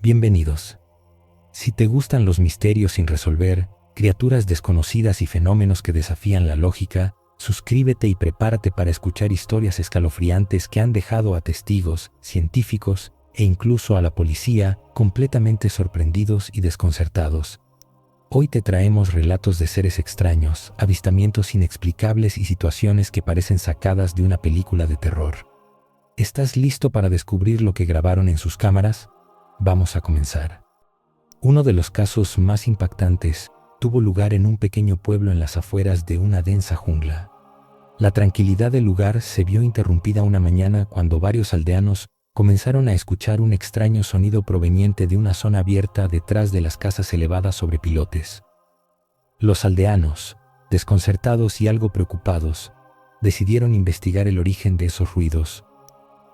Bienvenidos. Si te gustan los misterios sin resolver, criaturas desconocidas y fenómenos que desafían la lógica, suscríbete y prepárate para escuchar historias escalofriantes que han dejado a testigos, científicos e incluso a la policía completamente sorprendidos y desconcertados. Hoy te traemos relatos de seres extraños, avistamientos inexplicables y situaciones que parecen sacadas de una película de terror. ¿Estás listo para descubrir lo que grabaron en sus cámaras? Vamos a comenzar. Uno de los casos más impactantes tuvo lugar en un pequeño pueblo en las afueras de una densa jungla. La tranquilidad del lugar se vio interrumpida una mañana cuando varios aldeanos comenzaron a escuchar un extraño sonido proveniente de una zona abierta detrás de las casas elevadas sobre pilotes. Los aldeanos, desconcertados y algo preocupados, decidieron investigar el origen de esos ruidos,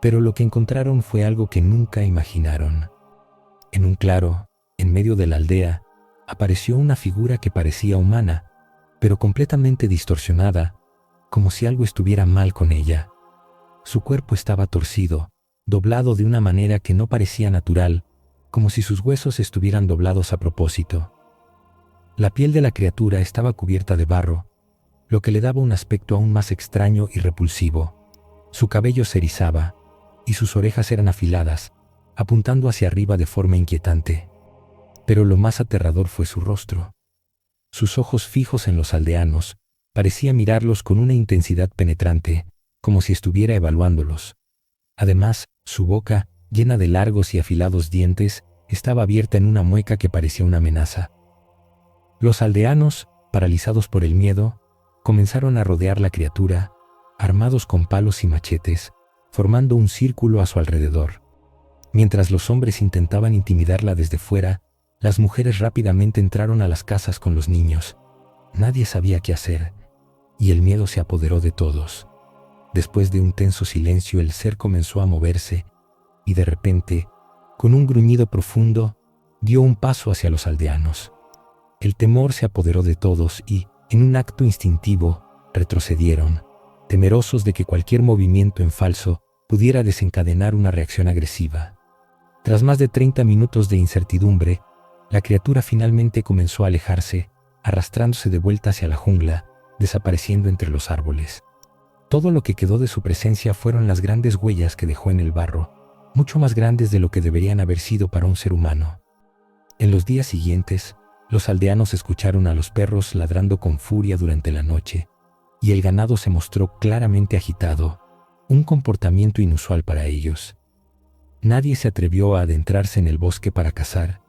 pero lo que encontraron fue algo que nunca imaginaron. En un claro, en medio de la aldea, apareció una figura que parecía humana, pero completamente distorsionada, como si algo estuviera mal con ella. Su cuerpo estaba torcido, doblado de una manera que no parecía natural, como si sus huesos estuvieran doblados a propósito. La piel de la criatura estaba cubierta de barro, lo que le daba un aspecto aún más extraño y repulsivo. Su cabello se erizaba, y sus orejas eran afiladas, apuntando hacia arriba de forma inquietante. Pero lo más aterrador fue su rostro. Sus ojos fijos en los aldeanos, parecía mirarlos con una intensidad penetrante, como si estuviera evaluándolos. Además, su boca, llena de largos y afilados dientes, estaba abierta en una mueca que parecía una amenaza. Los aldeanos, paralizados por el miedo, comenzaron a rodear la criatura, armados con palos y machetes, formando un círculo a su alrededor. Mientras los hombres intentaban intimidarla desde fuera, las mujeres rápidamente entraron a las casas con los niños. Nadie sabía qué hacer, y el miedo se apoderó de todos. Después de un tenso silencio, el ser comenzó a moverse, y de repente, con un gruñido profundo, dio un paso hacia los aldeanos. El temor se apoderó de todos y, en un acto instintivo, retrocedieron, temerosos de que cualquier movimiento en falso pudiera desencadenar una reacción agresiva. Tras más de 30 minutos de incertidumbre, la criatura finalmente comenzó a alejarse, arrastrándose de vuelta hacia la jungla, desapareciendo entre los árboles. Todo lo que quedó de su presencia fueron las grandes huellas que dejó en el barro, mucho más grandes de lo que deberían haber sido para un ser humano. En los días siguientes, los aldeanos escucharon a los perros ladrando con furia durante la noche, y el ganado se mostró claramente agitado, un comportamiento inusual para ellos. Nadie se atrevió a adentrarse en el bosque para cazar,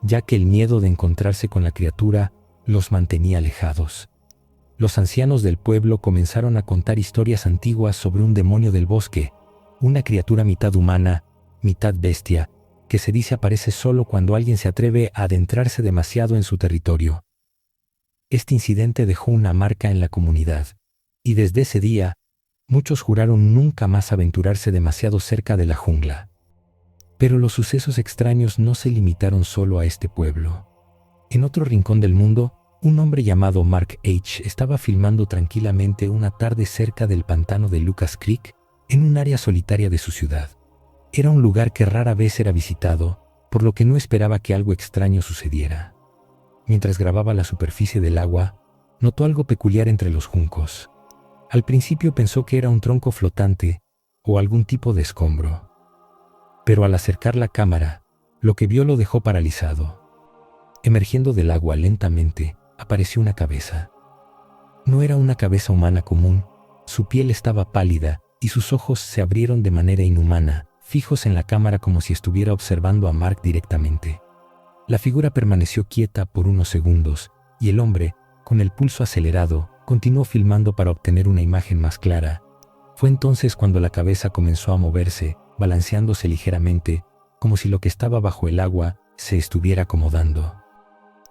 ya que el miedo de encontrarse con la criatura los mantenía alejados. Los ancianos del pueblo comenzaron a contar historias antiguas sobre un demonio del bosque, una criatura mitad humana, mitad bestia, que se dice aparece solo cuando alguien se atreve a adentrarse demasiado en su territorio. Este incidente dejó una marca en la comunidad, y desde ese día, muchos juraron nunca más aventurarse demasiado cerca de la jungla. Pero los sucesos extraños no se limitaron solo a este pueblo. En otro rincón del mundo, un hombre llamado Mark H. estaba filmando tranquilamente una tarde cerca del pantano de Lucas Creek, en un área solitaria de su ciudad. Era un lugar que rara vez era visitado, por lo que no esperaba que algo extraño sucediera. Mientras grababa la superficie del agua, notó algo peculiar entre los juncos. Al principio pensó que era un tronco flotante o algún tipo de escombro. Pero al acercar la cámara, lo que vio lo dejó paralizado. Emergiendo del agua lentamente, apareció una cabeza. No era una cabeza humana común, su piel estaba pálida y sus ojos se abrieron de manera inhumana, fijos en la cámara como si estuviera observando a Mark directamente. La figura permaneció quieta por unos segundos y el hombre, con el pulso acelerado, continuó filmando para obtener una imagen más clara. Fue entonces cuando la cabeza comenzó a moverse, balanceándose ligeramente, como si lo que estaba bajo el agua se estuviera acomodando.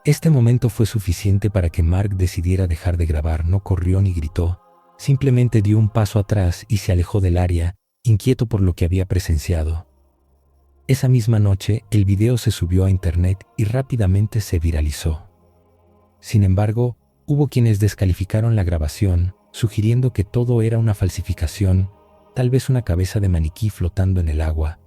Este momento fue suficiente para que Mark decidiera dejar de grabar. No corrió ni gritó, simplemente dio un paso atrás y se alejó del área, inquieto por lo que había presenciado. Esa misma noche, el video se subió a internet y rápidamente se viralizó. Sin embargo, hubo quienes descalificaron la grabación, sugiriendo que todo era una falsificación, tal vez una cabeza de maniquí flotando en el agua.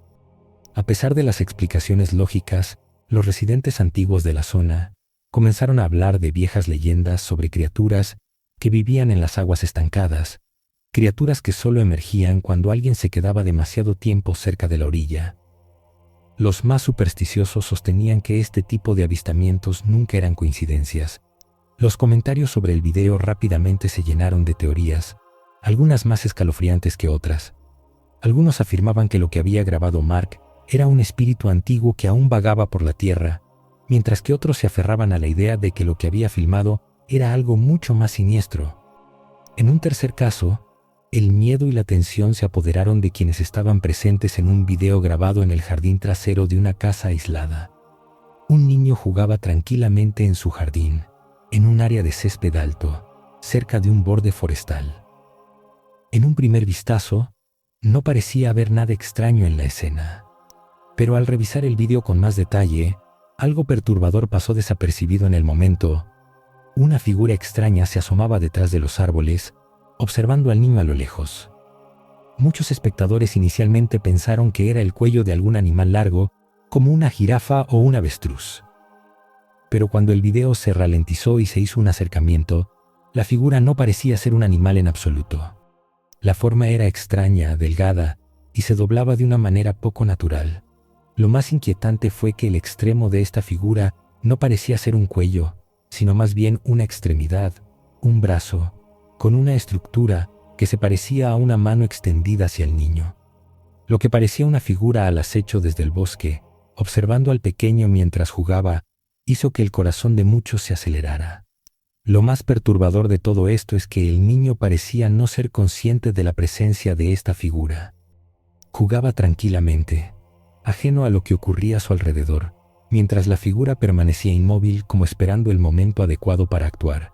A pesar de las explicaciones lógicas, los residentes antiguos de la zona comenzaron a hablar de viejas leyendas sobre criaturas que vivían en las aguas estancadas, criaturas que solo emergían cuando alguien se quedaba demasiado tiempo cerca de la orilla. Los más supersticiosos sostenían que este tipo de avistamientos nunca eran coincidencias. Los comentarios sobre el video rápidamente se llenaron de teorías, algunas más escalofriantes que otras. Algunos afirmaban que lo que había grabado Mark era un espíritu antiguo que aún vagaba por la tierra, mientras que otros se aferraban a la idea de que lo que había filmado era algo mucho más siniestro. En un tercer caso, el miedo y la tensión se apoderaron de quienes estaban presentes en un video grabado en el jardín trasero de una casa aislada. Un niño jugaba tranquilamente en su jardín, en un área de césped alto, cerca de un borde forestal. En un primer vistazo, no parecía haber nada extraño en la escena. Pero al revisar el video con más detalle, algo perturbador pasó desapercibido en el momento. Una figura extraña se asomaba detrás de los árboles, observando al niño a lo lejos. Muchos espectadores inicialmente pensaron que era el cuello de algún animal largo, como una jirafa o un avestruz. Pero cuando el video se ralentizó y se hizo un acercamiento, la figura no parecía ser un animal en absoluto. La forma era extraña, delgada, y se doblaba de una manera poco natural. Lo más inquietante fue que el extremo de esta figura no parecía ser un cuello, sino más bien una extremidad, un brazo, con una estructura que se parecía a una mano extendida hacia el niño. Lo que parecía una figura al acecho desde el bosque, observando al pequeño mientras jugaba, hizo que el corazón de muchos se acelerara. Lo más perturbador de todo esto es que el niño parecía no ser consciente de la presencia de esta figura. Jugaba tranquilamente, ajeno a lo que ocurría a su alrededor, mientras la figura permanecía inmóvil como esperando el momento adecuado para actuar.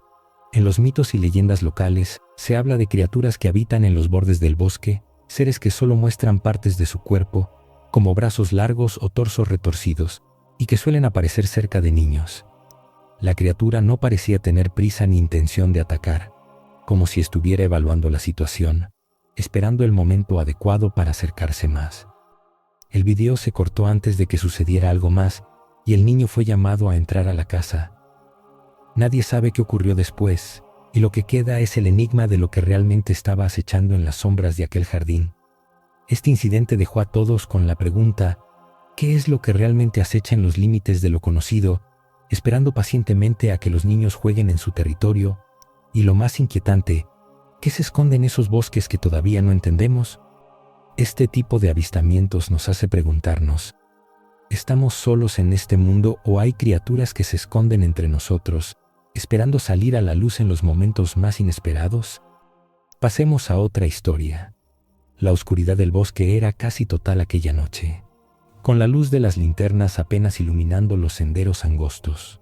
En los mitos y leyendas locales se habla de criaturas que habitan en los bordes del bosque, seres que solo muestran partes de su cuerpo, como brazos largos o torsos retorcidos, y que suelen aparecer cerca de niños. La criatura no parecía tener prisa ni intención de atacar, como si estuviera evaluando la situación, esperando el momento adecuado para acercarse más. El video se cortó antes de que sucediera algo más y el niño fue llamado a entrar a la casa. Nadie sabe qué ocurrió después, y lo que queda es el enigma de lo que realmente estaba acechando en las sombras de aquel jardín. Este incidente dejó a todos con la pregunta: ¿qué es lo que realmente acecha en los límites de lo conocido, esperando pacientemente a que los niños jueguen en su territorio? Y lo más inquietante, ¿qué se esconde en esos bosques que todavía no entendemos? Este tipo de avistamientos nos hace preguntarnos: ¿estamos solos en este mundo o hay criaturas que se esconden entre nosotros, esperando salir a la luz en los momentos más inesperados? Pasemos a otra historia. La oscuridad del bosque era casi total aquella noche, con la luz de las linternas apenas iluminando los senderos angostos.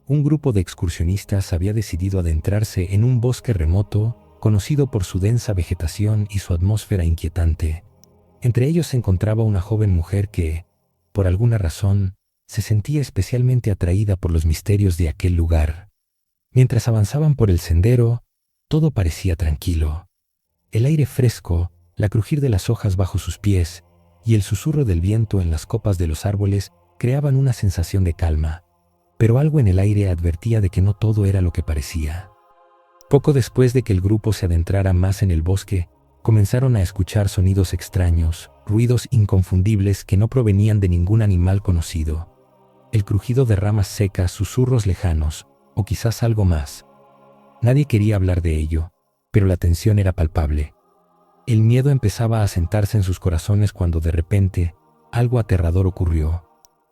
Un grupo de excursionistas había decidido adentrarse en un bosque remoto, conocido por su densa vegetación y su atmósfera inquietante. Entre ellos se encontraba una joven mujer que, por alguna razón, se sentía especialmente atraída por los misterios de aquel lugar. Mientras avanzaban por el sendero, todo parecía tranquilo. El aire fresco, la crujir de las hojas bajo sus pies y el susurro del viento en las copas de los árboles creaban una sensación de calma, pero algo en el aire advertía de que no todo era lo que parecía. Poco después de que el grupo se adentrara más en el bosque, comenzaron a escuchar sonidos extraños, ruidos inconfundibles que no provenían de ningún animal conocido. El crujido de ramas secas, susurros lejanos, o quizás algo más. Nadie quería hablar de ello, pero la tensión era palpable. El miedo empezaba a asentarse en sus corazones cuando de repente, algo aterrador ocurrió.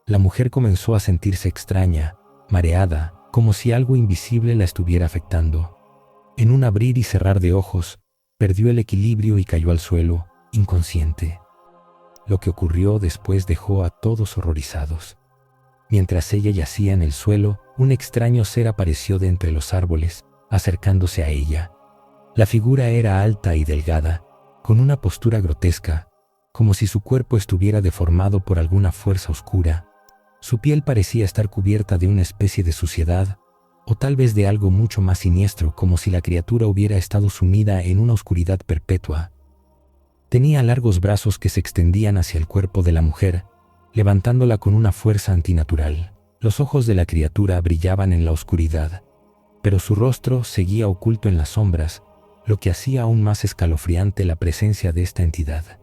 La mujer comenzó a sentirse extraña, mareada, como si algo invisible la estuviera afectando. En un abrir y cerrar de ojos, perdió el equilibrio y cayó al suelo, inconsciente. Lo que ocurrió después dejó a todos horrorizados. Mientras ella yacía en el suelo, un extraño ser apareció de entre los árboles, acercándose a ella. La figura era alta y delgada, con una postura grotesca, como si su cuerpo estuviera deformado por alguna fuerza oscura. Su piel parecía estar cubierta de una especie de suciedad, o tal vez de algo mucho más siniestro, como si la criatura hubiera estado sumida en una oscuridad perpetua. Tenía largos brazos que se extendían hacia el cuerpo de la mujer, levantándola con una fuerza antinatural. Los ojos de la criatura brillaban en la oscuridad, pero su rostro seguía oculto en las sombras, lo que hacía aún más escalofriante la presencia de esta entidad.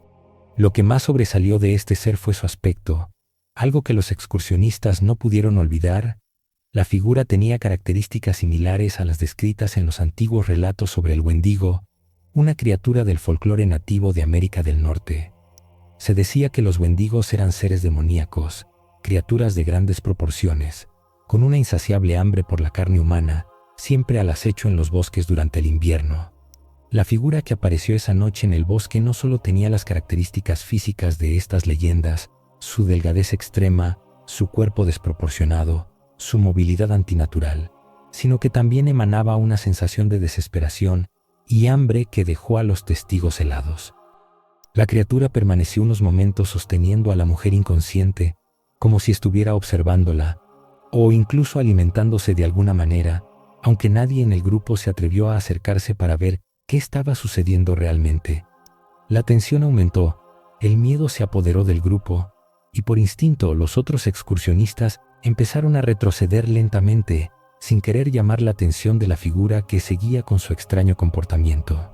Lo que más sobresalió de este ser fue su aspecto, algo que los excursionistas no pudieron olvidar. La figura tenía características similares a las descritas en los antiguos relatos sobre el Wendigo, una criatura del folclore nativo de América del Norte. Se decía que los Wendigos eran seres demoníacos, criaturas de grandes proporciones, con una insaciable hambre por la carne humana, siempre al acecho en los bosques durante el invierno. La figura que apareció esa noche en el bosque no solo tenía las características físicas de estas leyendas, su delgadez extrema, su cuerpo desproporcionado, su movilidad antinatural, sino que también emanaba una sensación de desesperación y hambre que dejó a los testigos helados. La criatura permaneció unos momentos sosteniendo a la mujer inconsciente, como si estuviera observándola, o incluso alimentándose de alguna manera, aunque nadie en el grupo se atrevió a acercarse para ver qué estaba sucediendo realmente. La tensión aumentó, el miedo se apoderó del grupo, y por instinto los otros excursionistas empezaron a retroceder lentamente, sin querer llamar la atención de la figura que seguía con su extraño comportamiento.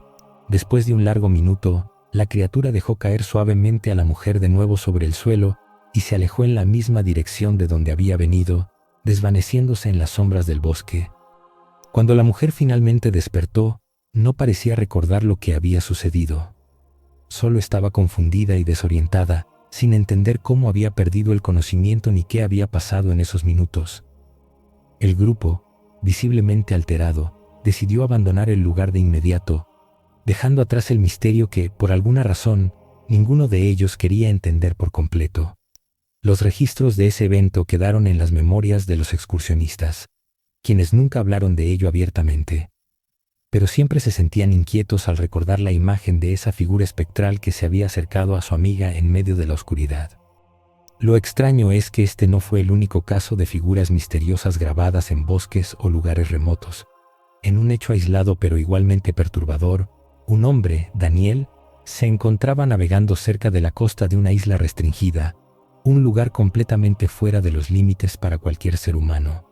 Después de un largo minuto, la criatura dejó caer suavemente a la mujer de nuevo sobre el suelo y se alejó en la misma dirección de donde había venido, desvaneciéndose en las sombras del bosque. Cuando la mujer finalmente despertó, no parecía recordar lo que había sucedido. Solo estaba confundida y desorientada, sin entender cómo había perdido el conocimiento ni qué había pasado en esos minutos. El grupo, visiblemente alterado, decidió abandonar el lugar de inmediato, dejando atrás el misterio que, por alguna razón, ninguno de ellos quería entender por completo. Los registros de ese evento quedaron en las memorias de los excursionistas, quienes nunca hablaron de ello abiertamente, pero siempre se sentían inquietos al recordar la imagen de esa figura espectral que se había acercado a su amiga en medio de la oscuridad. Lo extraño es que este no fue el único caso de figuras misteriosas grabadas en bosques o lugares remotos. En un hecho aislado pero igualmente perturbador, un hombre, Daniel, se encontraba navegando cerca de la costa de una isla restringida, un lugar completamente fuera de los límites para cualquier ser humano.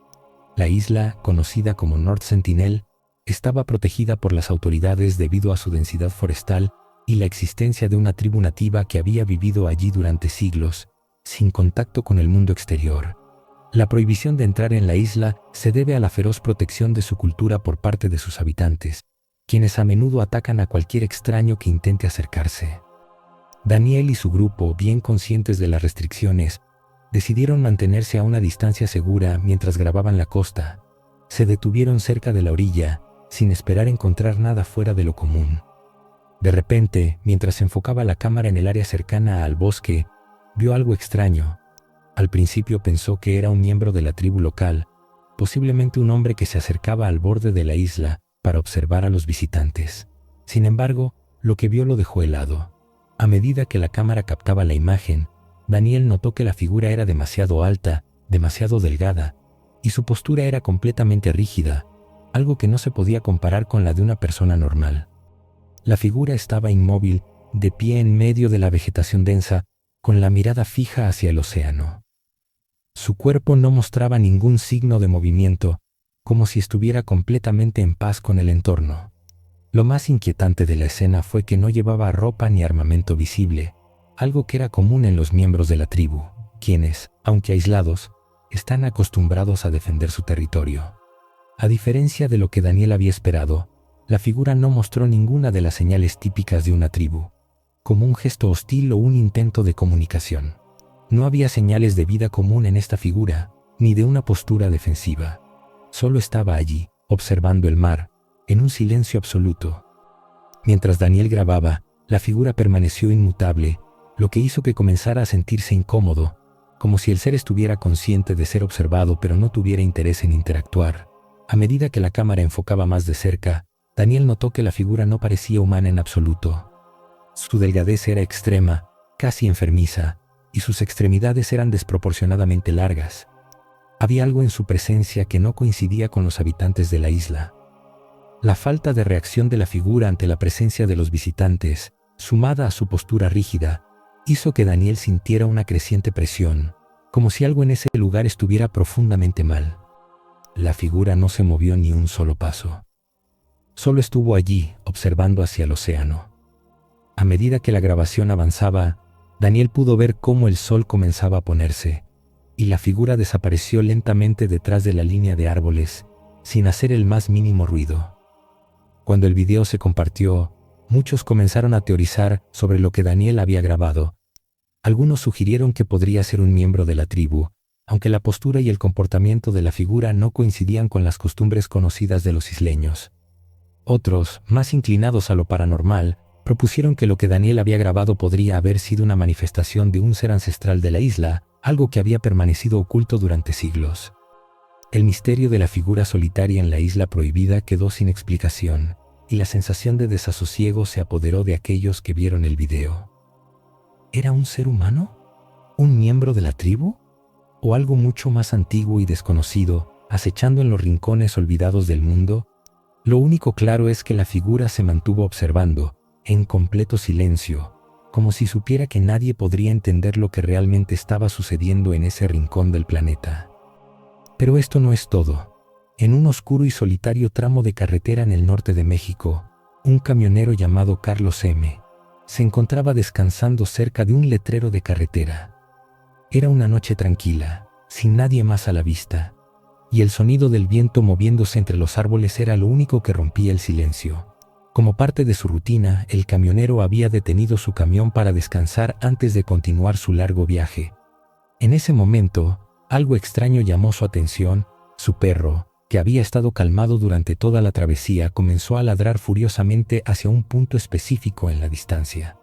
La isla, conocida como North Sentinel, estaba protegida por las autoridades debido a su densidad forestal y la existencia de una tribu nativa que había vivido allí durante siglos, sin contacto con el mundo exterior. La prohibición de entrar en la isla se debe a la feroz protección de su cultura por parte de sus habitantes, quienes a menudo atacan a cualquier extraño que intente acercarse. Daniel y su grupo, bien conscientes de las restricciones, decidieron mantenerse a una distancia segura mientras grababan la costa. Se detuvieron cerca de la orilla, sin esperar encontrar nada fuera de lo común. De repente, mientras enfocaba la cámara en el área cercana al bosque, vio algo extraño. Al principio pensó que era un miembro de la tribu local, posiblemente un hombre que se acercaba al borde de la isla para observar a los visitantes. Sin embargo, lo que vio lo dejó helado. A medida que la cámara captaba la imagen, Daniel notó que la figura era demasiado alta, demasiado delgada, y su postura era completamente rígida, algo que no se podía comparar con la de una persona normal. La figura estaba inmóvil, de pie en medio de la vegetación densa, con la mirada fija hacia el océano. Su cuerpo no mostraba ningún signo de movimiento, como si estuviera completamente en paz con el entorno. Lo más inquietante de la escena fue que no llevaba ropa ni armamento visible, algo que era común en los miembros de la tribu, quienes, aunque aislados, están acostumbrados a defender su territorio. A diferencia de lo que Daniel había esperado, la figura no mostró ninguna de las señales típicas de una tribu, como un gesto hostil o un intento de comunicación. No había señales de vida común en esta figura, ni de una postura defensiva. Solo estaba allí, observando el mar, en un silencio absoluto. Mientras Daniel grababa, la figura permaneció inmutable, lo que hizo que comenzara a sentirse incómodo, como si el ser estuviera consciente de ser observado pero no tuviera interés en interactuar. A medida que la cámara enfocaba más de cerca, Daniel notó que la figura no parecía humana en absoluto. Su delgadez era extrema, casi enfermiza, y sus extremidades eran desproporcionadamente largas. Había algo en su presencia que no coincidía con los habitantes de la isla. La falta de reacción de la figura ante la presencia de los visitantes sumada a su postura rígida, hizo que Daniel sintiera una creciente presión, como si algo en ese lugar estuviera profundamente mal. La figura no se movió ni un solo paso. Solo estuvo allí, observando hacia el océano. A medida que la grabación avanzaba, Daniel pudo ver cómo el sol comenzaba a ponerse, y la figura desapareció lentamente detrás de la línea de árboles, sin hacer el más mínimo ruido. Cuando el video se compartió, muchos comenzaron a teorizar sobre lo que Daniel había grabado. Algunos sugirieron que podría ser un miembro de la tribu, aunque la postura y el comportamiento de la figura no coincidían con las costumbres conocidas de los isleños. Otros, más inclinados a lo paranormal, propusieron que lo que Daniel había grabado podría haber sido una manifestación de un ser ancestral de la isla, algo que había permanecido oculto durante siglos. El misterio de la figura solitaria en la isla prohibida quedó sin explicación, y la sensación de desasosiego se apoderó de aquellos que vieron el video. ¿Era un ser humano? ¿Un miembro de la tribu? ¿O algo mucho más antiguo y desconocido, acechando en los rincones olvidados del mundo? Lo único claro es que la figura se mantuvo observando, en completo silencio, como si supiera que nadie podría entender lo que realmente estaba sucediendo en ese rincón del planeta. Pero esto no es todo. En un oscuro y solitario tramo de carretera en el norte de México, un camionero llamado Carlos M. se encontraba descansando cerca de un letrero de carretera. Era una noche tranquila, sin nadie más a la vista, y el sonido del viento moviéndose entre los árboles era lo único que rompía el silencio. Como parte de su rutina, el camionero había detenido su camión para descansar antes de continuar su largo viaje. En ese momento, algo extraño llamó su atención. Su perro, que había estado calmado durante toda la travesía, comenzó a ladrar furiosamente hacia un punto específico en la distancia.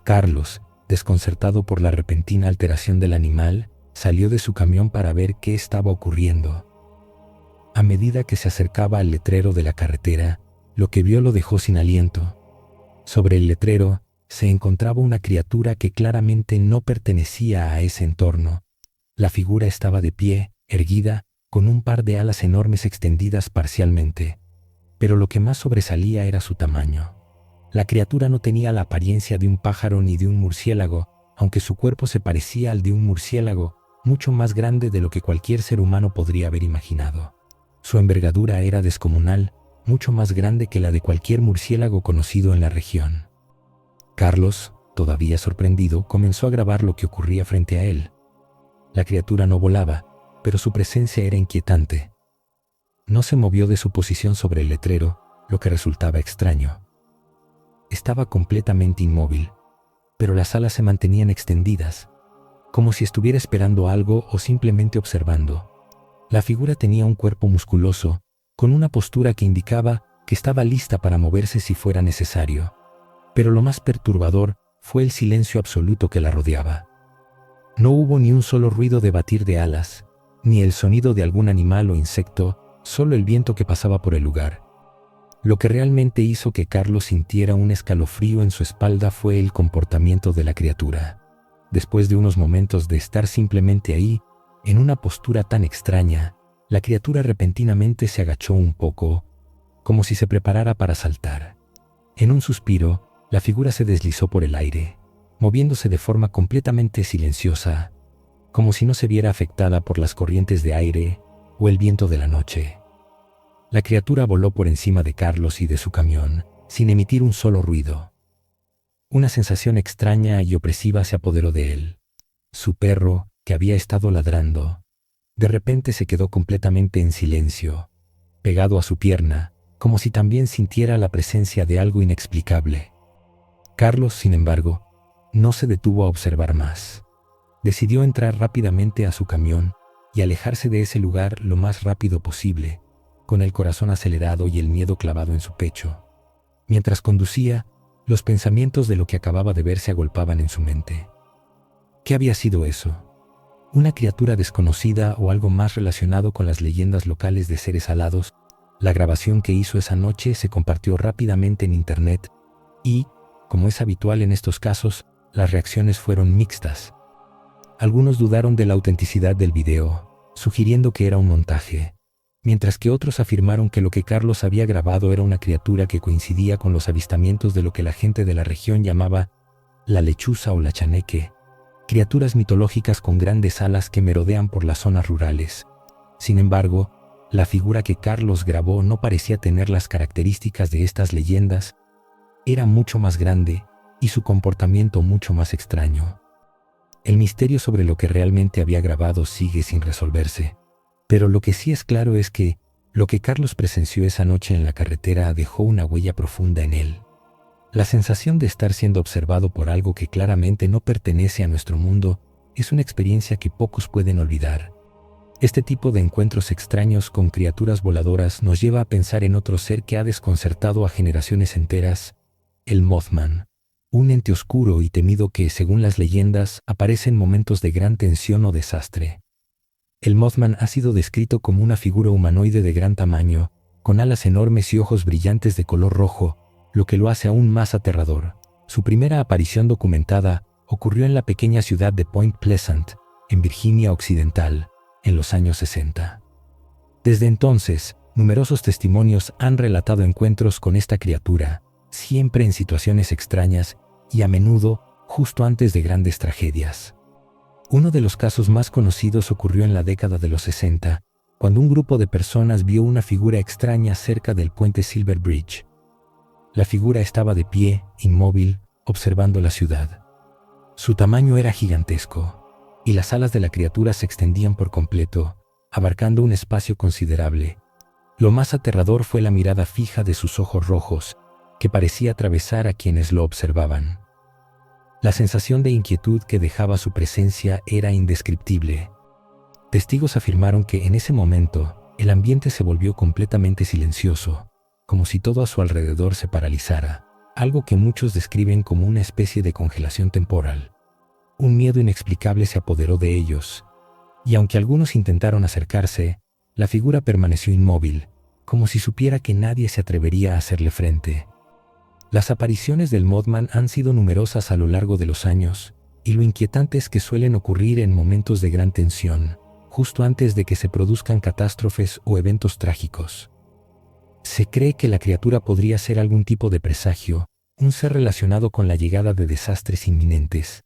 Carlos, desconcertado por la repentina alteración del animal, salió de su camión para ver qué estaba ocurriendo. A medida que se acercaba al letrero de la carretera, lo que vio lo dejó sin aliento. Sobre el letrero se encontraba una criatura que claramente no pertenecía a ese entorno. La figura estaba de pie, erguida, con un par de alas enormes extendidas parcialmente. Pero lo que más sobresalía era su tamaño. La criatura no tenía la apariencia de un pájaro ni de un murciélago, aunque su cuerpo se parecía al de un murciélago, mucho más grande de lo que cualquier ser humano podría haber imaginado. Su envergadura era descomunal, mucho más grande que la de cualquier murciélago conocido en la región. Carlos, todavía sorprendido, comenzó a grabar lo que ocurría frente a él. La criatura no volaba, pero su presencia era inquietante. No se movió de su posición sobre el letrero, lo que resultaba extraño. Estaba completamente inmóvil, pero las alas se mantenían extendidas, como si estuviera esperando algo o simplemente observando. La figura tenía un cuerpo musculoso, con una postura que indicaba que estaba lista para moverse si fuera necesario. Pero lo más perturbador fue el silencio absoluto que la rodeaba. No hubo ni un solo ruido de batir de alas, ni el sonido de algún animal o insecto, solo el viento que pasaba por el lugar. Lo que realmente hizo que Carlos sintiera un escalofrío en su espalda fue el comportamiento de la criatura. Después de unos momentos de estar simplemente ahí, en una postura tan extraña, la criatura repentinamente se agachó un poco, como si se preparara para saltar. En un suspiro, la figura se deslizó por el aire, moviéndose de forma completamente silenciosa, como si no se viera afectada por las corrientes de aire o el viento de la noche. La criatura voló por encima de Carlos y de su camión, sin emitir un solo ruido. Una sensación extraña y opresiva se apoderó de él. Su perro, que había estado ladrando, de repente se quedó completamente en silencio, pegado a su pierna, como si también sintiera la presencia de algo inexplicable. Carlos, sin embargo, no se detuvo a observar más. Decidió entrar rápidamente a su camión y alejarse de ese lugar lo más rápido posible, con el corazón acelerado y el miedo clavado en su pecho. Mientras conducía, los pensamientos de lo que acababa de ver se agolpaban en su mente. ¿Qué había sido eso? ¿Una criatura desconocida o algo más relacionado con las leyendas locales de seres alados? La grabación que hizo esa noche se compartió rápidamente en internet y, como es habitual en estos casos, las reacciones fueron mixtas. Algunos dudaron de la autenticidad del video, sugiriendo que era un montaje. mientras que otros afirmaron que lo que Carlos había grabado era una criatura que coincidía con los avistamientos de lo que la gente de la región llamaba la lechuza o la chaneque, criaturas mitológicas con grandes alas que merodean por las zonas rurales. Sin embargo, la figura que Carlos grabó no parecía tener las características de estas leyendas, era mucho más grande y su comportamiento mucho más extraño. El misterio sobre lo que realmente había grabado sigue sin resolverse. Pero lo que sí es claro es que lo que Carlos presenció esa noche en la carretera dejó una huella profunda en él. La sensación de estar siendo observado por algo que claramente no pertenece a nuestro mundo es una experiencia que pocos pueden olvidar. Este tipo de encuentros extraños con criaturas voladoras nos lleva a pensar en otro ser que ha desconcertado a generaciones enteras, el Mothman, un ente oscuro y temido que, según las leyendas, aparece en momentos de gran tensión o desastre. El Mothman ha sido descrito como una figura humanoide de gran tamaño, con alas enormes y ojos brillantes de color rojo, lo que lo hace aún más aterrador. Su primera aparición documentada ocurrió en la pequeña ciudad de Point Pleasant, en Virginia Occidental, en los años 60. Desde entonces, numerosos testimonios han relatado encuentros con esta criatura, siempre en situaciones extrañas y a menudo justo antes de grandes tragedias. Uno de los casos más conocidos ocurrió en la década de los 60, cuando un grupo de personas vio una figura extraña cerca del puente Silver Bridge. La figura estaba de pie, inmóvil, observando la ciudad. Su tamaño era gigantesco, y las alas de la criatura se extendían por completo, abarcando un espacio considerable. Lo más aterrador fue la mirada fija de sus ojos rojos, que parecía atravesar a quienes lo observaban. La sensación de inquietud que dejaba su presencia era indescriptible. Testigos afirmaron que en ese momento el ambiente se volvió completamente silencioso, como si todo a su alrededor se paralizara, algo que muchos describen como una especie de congelación temporal. Un miedo inexplicable se apoderó de ellos, y aunque algunos intentaron acercarse, la figura permaneció inmóvil, como si supiera que nadie se atrevería a hacerle frente. Las apariciones del Mothman han sido numerosas a lo largo de los años, y lo inquietante es que suelen ocurrir en momentos de gran tensión, justo antes de que se produzcan catástrofes o eventos trágicos. Se cree que la criatura podría ser algún tipo de presagio, un ser relacionado con la llegada de desastres inminentes.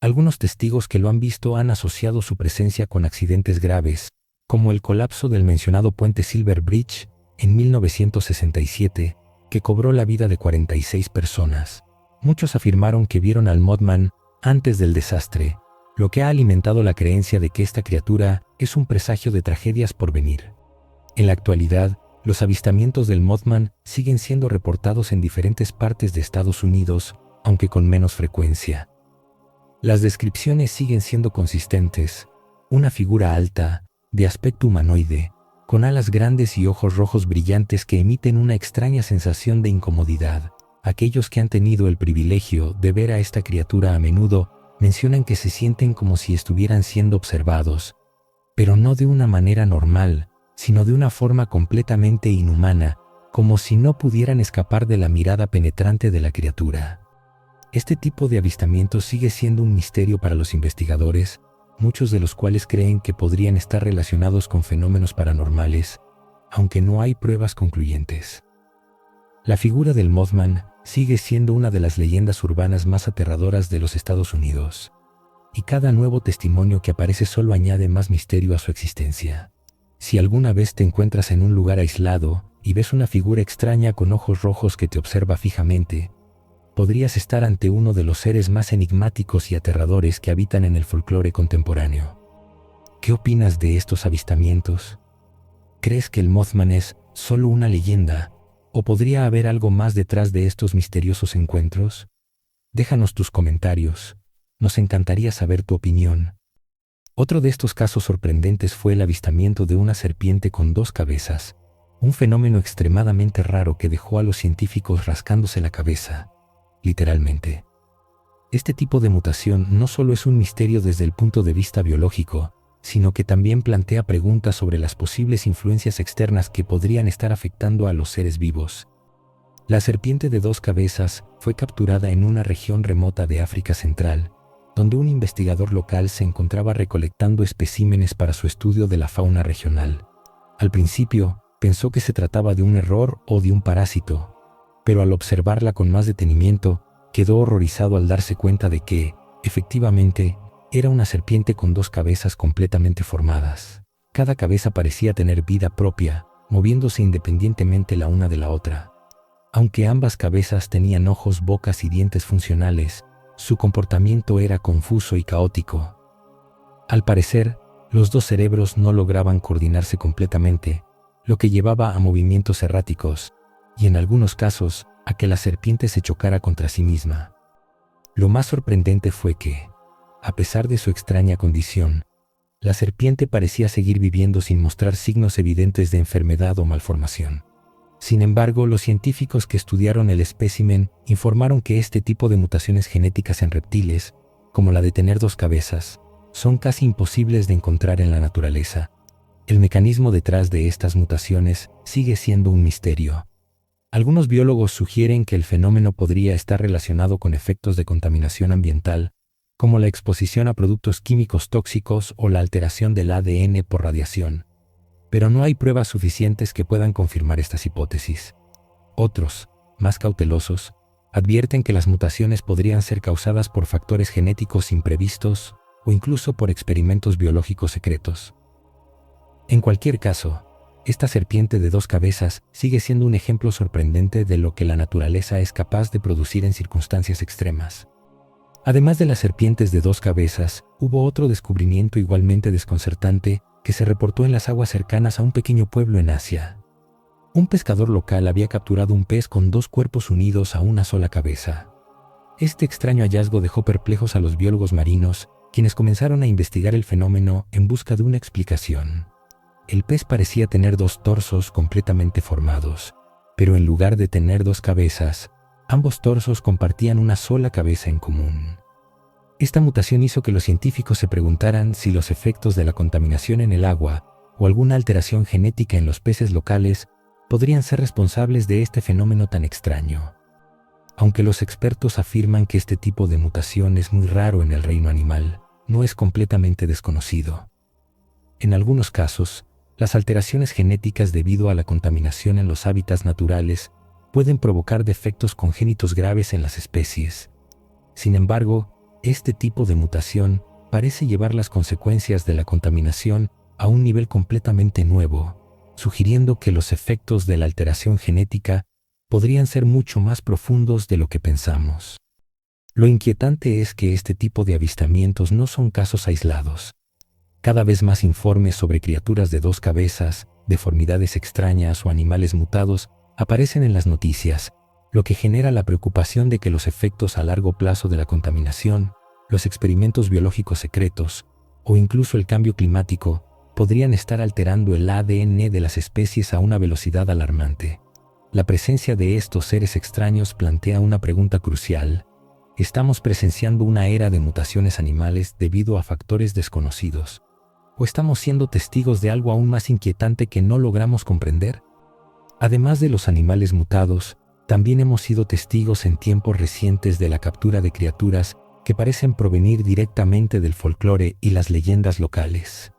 Algunos testigos que lo han visto han asociado su presencia con accidentes graves, como el colapso del mencionado puente Silver Bridge en 1967, que cobró la vida de 46 personas. Muchos afirmaron que vieron al Mothman antes del desastre, lo que ha alimentado la creencia de que esta criatura es un presagio de tragedias por venir. En la actualidad, los avistamientos del Mothman siguen siendo reportados en diferentes partes de Estados Unidos, aunque con menos frecuencia. Las descripciones siguen siendo consistentes: una figura alta, de aspecto humanoide, con alas grandes y ojos rojos brillantes que emiten una extraña sensación de incomodidad. Aquellos que han tenido el privilegio de ver a esta criatura a menudo mencionan que se sienten como si estuvieran siendo observados, pero no de una manera normal, sino de una forma completamente inhumana, como si no pudieran escapar de la mirada penetrante de la criatura. Este tipo de avistamientos sigue siendo un misterio para los investigadores, muchos de los cuales creen que podrían estar relacionados con fenómenos paranormales, aunque no hay pruebas concluyentes. La figura del Mothman sigue siendo una de las leyendas urbanas más aterradoras de los Estados Unidos, y cada nuevo testimonio que aparece solo añade más misterio a su existencia. Si alguna vez te encuentras en un lugar aislado y ves una figura extraña con ojos rojos que te observa fijamente, podrías estar ante uno de los seres más enigmáticos y aterradores que habitan en el folclore contemporáneo. ¿Qué opinas de estos avistamientos? ¿Crees que el Mothman es solo una leyenda, o podría haber algo más detrás de estos misteriosos encuentros? Déjanos tus comentarios. Nos encantaría saber tu opinión. Otro de estos casos sorprendentes fue el avistamiento de una serpiente con 2 cabezas, un fenómeno extremadamente raro que dejó a los científicos rascándose la cabeza, literalmente. Este tipo de mutación no solo es un misterio desde el punto de vista biológico, sino que también plantea preguntas sobre las posibles influencias externas que podrían estar afectando a los seres vivos. La serpiente de 2 cabezas fue capturada en una región remota de África Central, donde un investigador local se encontraba recolectando especímenes para su estudio de la fauna regional. Al principio, pensó que se trataba de un error o de un parásito, pero al observarla con más detenimiento, quedó horrorizado al darse cuenta de que, efectivamente, era una serpiente con dos cabezas completamente formadas. Cada cabeza parecía tener vida propia, moviéndose independientemente la una de la otra. Aunque ambas cabezas tenían ojos, bocas y dientes funcionales, su comportamiento era confuso y caótico. Al parecer, los dos cerebros no lograban coordinarse completamente, lo que llevaba a movimientos erráticos, y en algunos casos, a que la serpiente se chocara contra sí misma. Lo más sorprendente fue que, a pesar de su extraña condición, la serpiente parecía seguir viviendo sin mostrar signos evidentes de enfermedad o malformación. Sin embargo, los científicos que estudiaron el espécimen informaron que este tipo de mutaciones genéticas en reptiles, como la de tener dos cabezas, son casi imposibles de encontrar en la naturaleza. El mecanismo detrás de estas mutaciones sigue siendo un misterio. Algunos biólogos sugieren que el fenómeno podría estar relacionado con efectos de contaminación ambiental, como la exposición a productos químicos tóxicos o la alteración del ADN por radiación. Pero no hay pruebas suficientes que puedan confirmar estas hipótesis. Otros, más cautelosos, advierten que las mutaciones podrían ser causadas por factores genéticos imprevistos o incluso por experimentos biológicos secretos. En cualquier caso, esta serpiente de dos cabezas sigue siendo un ejemplo sorprendente de lo que la naturaleza es capaz de producir en circunstancias extremas. Además de las serpientes de dos cabezas, hubo otro descubrimiento igualmente desconcertante que se reportó en las aguas cercanas a un pequeño pueblo en Asia. Un pescador local había capturado un pez con dos cuerpos unidos a una sola cabeza. Este extraño hallazgo dejó perplejos a los biólogos marinos, quienes comenzaron a investigar el fenómeno en busca de una explicación. El pez parecía tener dos torsos completamente formados, pero en lugar de tener dos cabezas, ambos torsos compartían una sola cabeza en común. Esta mutación hizo que los científicos se preguntaran si los efectos de la contaminación en el agua o alguna alteración genética en los peces locales podrían ser responsables de este fenómeno tan extraño. Aunque los expertos afirman que este tipo de mutación es muy raro en el reino animal, no es completamente desconocido. En algunos casos, las alteraciones genéticas debido a la contaminación en los hábitats naturales pueden provocar defectos congénitos graves en las especies. Sin embargo, este tipo de mutación parece llevar las consecuencias de la contaminación a un nivel completamente nuevo, sugiriendo que los efectos de la alteración genética podrían ser mucho más profundos de lo que pensamos. Lo inquietante es que este tipo de avistamientos no son casos aislados. Cada vez más informes sobre criaturas de dos cabezas, deformidades extrañas o animales mutados aparecen en las noticias, lo que genera la preocupación de que los efectos a largo plazo de la contaminación, los experimentos biológicos secretos o incluso el cambio climático podrían estar alterando el ADN de las especies a una velocidad alarmante. La presencia de estos seres extraños plantea una pregunta crucial. ¿Estamos presenciando una era de mutaciones animales debido a factores desconocidos? ¿O estamos siendo testigos de algo aún más inquietante que no logramos comprender? Además de los animales mutados, también hemos sido testigos en tiempos recientes de la captura de criaturas que parecen provenir directamente del folclore y las leyendas locales.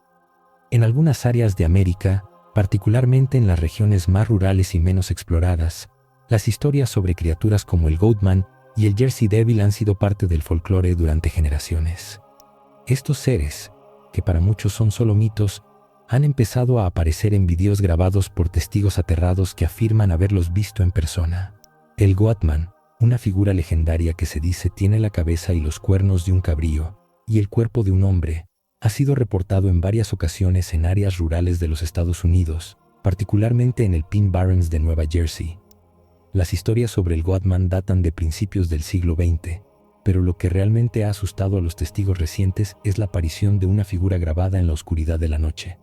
En algunas áreas de América, particularmente en las regiones más rurales y menos exploradas, las historias sobre criaturas como el Goatman y el Jersey Devil han sido parte del folclore durante generaciones. Estos seres, que para muchos son solo mitos, han empezado a aparecer en videos grabados por testigos aterrados que afirman haberlos visto en persona. El Goatman, una figura legendaria que se dice tiene la cabeza y los cuernos de un cabrío y el cuerpo de un hombre, ha sido reportado en varias ocasiones en áreas rurales de los Estados Unidos, particularmente en el Pine Barrens de Nueva Jersey. Las historias sobre el Goatman datan de principios del siglo XX, pero lo que realmente ha asustado a los testigos recientes es la aparición de una figura grabada en la oscuridad de la noche.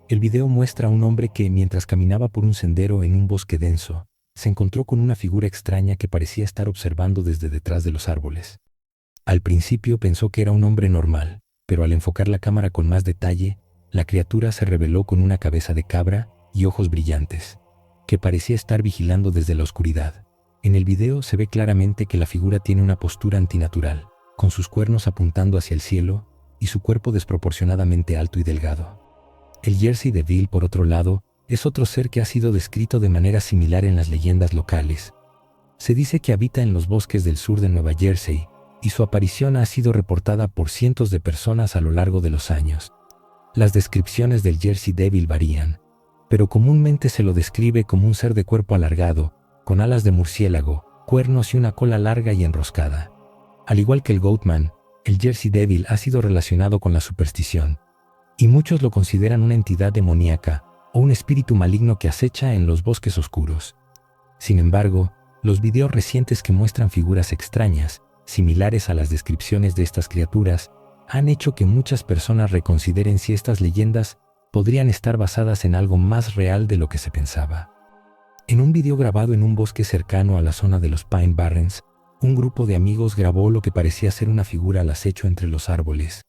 El video muestra a un hombre que, mientras caminaba por un sendero en un bosque denso, se encontró con una figura extraña que parecía estar observando desde detrás de los árboles. Al principio pensó que era un hombre normal, pero al enfocar la cámara con más detalle, la criatura se reveló con una cabeza de cabra y ojos brillantes, que parecía estar vigilando desde la oscuridad. En el video se ve claramente que la figura tiene una postura antinatural, con sus cuernos apuntando hacia el cielo y su cuerpo desproporcionadamente alto y delgado. El Jersey Devil, por otro lado, es otro ser que ha sido descrito de manera similar en las leyendas locales. Se dice que habita en los bosques del sur de Nueva Jersey, y su aparición ha sido reportada por cientos de personas a lo largo de los años. Las descripciones del Jersey Devil varían, pero comúnmente se lo describe como un ser de cuerpo alargado, con alas de murciélago, cuernos y una cola larga y enroscada. Al igual que el Goatman, el Jersey Devil ha sido relacionado con la superstición, y muchos lo consideran una entidad demoníaca o un espíritu maligno que acecha en los bosques oscuros. Sin embargo, los videos recientes que muestran figuras extrañas, similares a las descripciones de estas criaturas, han hecho que muchas personas reconsideren si estas leyendas podrían estar basadas en algo más real de lo que se pensaba. En un video grabado en un bosque cercano a la zona de los Pine Barrens, un grupo de amigos grabó lo que parecía ser una figura al acecho entre los árboles.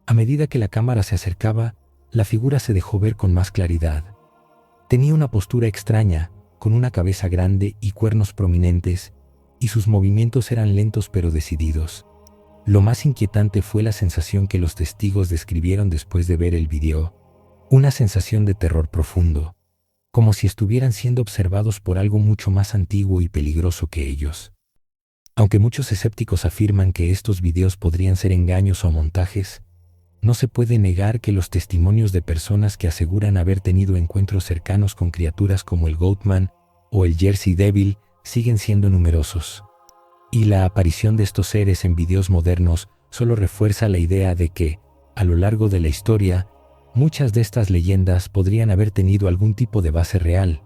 A medida que la cámara se acercaba, la figura se dejó ver con más claridad. Tenía una postura extraña, con una cabeza grande y cuernos prominentes, y sus movimientos eran lentos pero decididos. Lo más inquietante fue la sensación que los testigos describieron después de ver el video, una sensación de terror profundo, como si estuvieran siendo observados por algo mucho más antiguo y peligroso que ellos. Aunque muchos escépticos afirman que estos videos podrían ser engaños o montajes, no se puede negar que los testimonios de personas que aseguran haber tenido encuentros cercanos con criaturas como el Goatman o el Jersey Devil siguen siendo numerosos. Y la aparición de estos seres en videos modernos solo refuerza la idea de que, a lo largo de la historia, muchas de estas leyendas podrían haber tenido algún tipo de base real.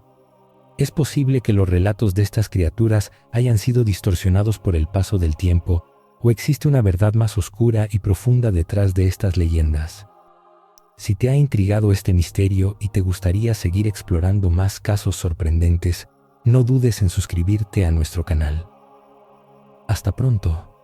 Es posible que los relatos de estas criaturas hayan sido distorsionados por el paso del tiempo, o existe una verdad más oscura y profunda detrás de estas leyendas. Si te ha intrigado este misterio y te gustaría seguir explorando más casos sorprendentes, no dudes en suscribirte a nuestro canal. Hasta pronto.